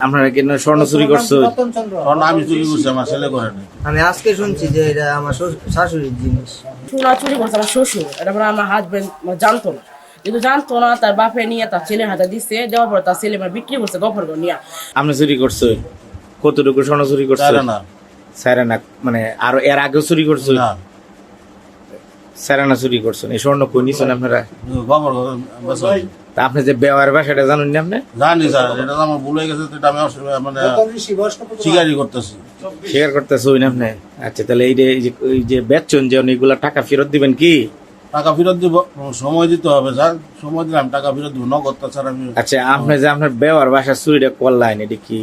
আপনারা কি স্বর্ণ চুরি করছো? স্বর্ণ আমি চুরি করছি, আমার ছেলে করে নাই। আমি আজকে শুনছি যে এটা আমার শাশুড়ির জিনিস। সোনা চুরি করছে আমার শ্বশুর, এটা মানে আমার হাজবেন্ড জানতো না, কিন্তু জানতো না তার বাপে নিয়ে তার ছেলের হাতে দিচ্ছে, দেওয়ার পরে তার ছেলে মানে বিক্রি করছে গফর করে নিয়ে। আপনি চুরি করছো? কতটুকু স্বর্ণ চুরি করছো? সাইরানা মানে আর এর আগেও চুরি করছো? না, সাইরানা চুরি করছেন। এই স্বর্ণ কই নিছেন আপনারা? গফর করে তা আপনি যে বেওয়ার বাসাটা জানেন না? আপনি জানি স্যার, এটা তো আমার ভুল হয়ে গেছে, এটা আমি মানে স্বীকারই করতেছি। স্বীকার করতেছে ওই না আপনি? আচ্ছা, তাহলে এই যে বেচছেন যে এইগুলা টাকা ফেরত দিবেন কি? টাকা ফেরত দিব, সময় দিতে হবে স্যার, সময় দিলে আমি টাকা ফেরত দিব, নগদ স্যার। আমি আচ্ছা, আপনি যে আপনার বেওয়ার বাসা চুরিটা করলেন, এটা কি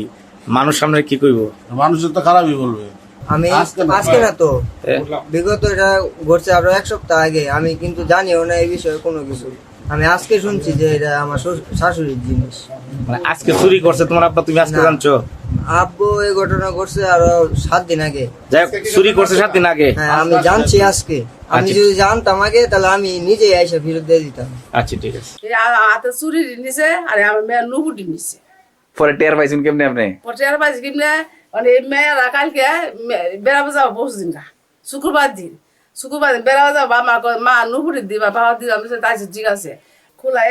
মানুষ সামনে কি কইব? মানুষের তো খারাপই বলবে। আমি আজকে না তো, বিগত এটা ঘটছে আরো এক সপ্তাহ আগে। আমি কিন্তু জানিও না এই বিষয়ে কোনো কিছু। আমি আজকে শুনছি যে এটা আমার শাশুড়ির জিনিস। মানে আজকে চুরি করছে তোমার আব্বা, তুমি আজকে জানছো? আব্বু এই ঘটনা করছে আরো 7 দিন আগে। যাই হোক, চুরি করছে 7 দিন আগে। হ্যাঁ, আমি জানছি আজকে। আমি যদি জানতাম আগে তাহলে আমি নিজেই এসে ফেরত দিয়ে দিতাম। আচ্ছা, ঠিক আছে। হাতে চুরি নিছে আর আমার মেয়ের নুপুটি নিছে। পরে টের পাইছেন কেমনে আপনি? পটের পাইছে কিমনে মানে মেয়েরা কালকে বেড়াবো যাবো পরশু দিন, শুক্রবার দিন বেড়াবো যাবো। মা নুপুরি দিবা, বাবা দিবা। আমি তাই ঠিক আছে, খোলাই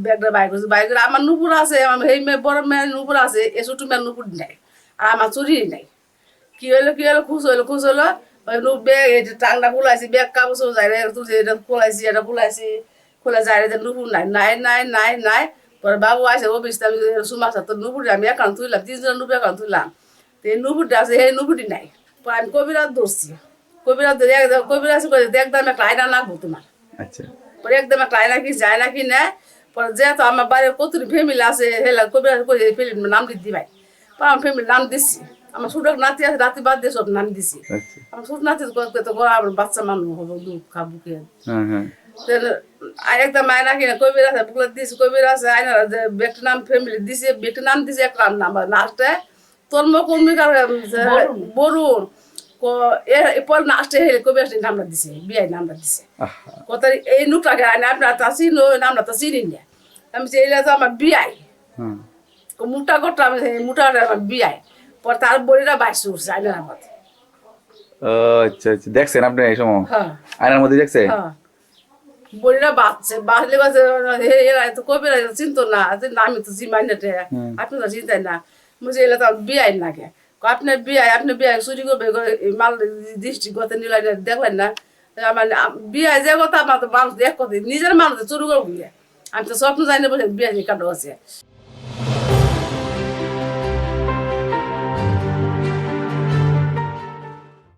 ব্যাগটা বাইর করছে। বাইর করে আমার নুপুর আছে, আমার সেই মেয়ে বড় মেয়ের নুপুর আছে, এ ছোট মেয়ের নুপুর নাই, আর আমার চুরি নাই। কি হলো খুশ হলো ওই ব্যাগ এই যে টাংটা খুলাইছি, ব্যাগ কাগজ যাই তুলছি, এটা খোলাইছি, এটা খোলা যায় রে, নুপুর নাই। পরে বাবু আসে অফিস, আমি সুমাস তো নুপুরি আমি অ্যাকাউন্ট তুললাম, 3 জনের নুপুর অ্যাকাউন্ট তুললাম। তো এই নুপুরটা আছে, সেই নুপুরটি নাই। পরে আমি কবিরাজ ধরছি, কবিরাজ করে একদম একটা আয়না লাগবো তোমার। আচ্ছা, পরে একদম একটা আয়না কি যায় নাকি নেয়। পরে যেহেতু আমার বাড়ির কত ফ্যামিলি আছে, হেলা কবিরাজ করে ফ্যামিলির নাম দিতে ভাই। পরে আমার ফ্যামিলির নাম দিচ্ছি, আমার ছোট নাতি আছে, রাতে বাদ দিয়ে সব নাম দিছি। আমার ছোট নাতি তো আমার বাচ্চা মানুষ হবো, দুধ খাবো কে। একদম আয়না কিনে কবির আছে, বুকলে দিছি, কবির আছে আয়না ব্যক্তির নাম ফ্যামিলি দিছে, ব্যক্তির নাম দিছে একটা নাম্বার লাস্টে তন্মকর্মিকার বরুণ এরপর লাস্টে হেলে কবির নামটা দিছে, বিআই নামটা দিছে। কত এই নুকটাকে আয়না আপনার তা চিনো, নামটা তো চিনি না। আমি এইটা তো আমার বিআই মুটা করতে, আমি মুটাটা আমার বিআই। পর তার বড়িরা বাইশ উঠছে আয়নার মধ্যে। আচ্ছা আচ্ছা, দেখছেন আপনি এই সময় হ্যাঁ, আয়নার মধ্যে দেখছে? হ্যাঁ, বড়িরা বাঁচলে তো কবির চিনতো না, আমি তো চিমাই না, আপনি তো চিন্তাই না। মুঝে এলে তো বিআই লাগে, আপনার বিআই চুরি করবে মাল দৃষ্টিগত নিলেন দেখলেন না। আমার বিআই যে কথা, আমার তো মানুষ এক কথা, নিজের মানুষ চুরি করবো। আমি তো স্বপ্ন জানি বসে বিআই কাটো আছে।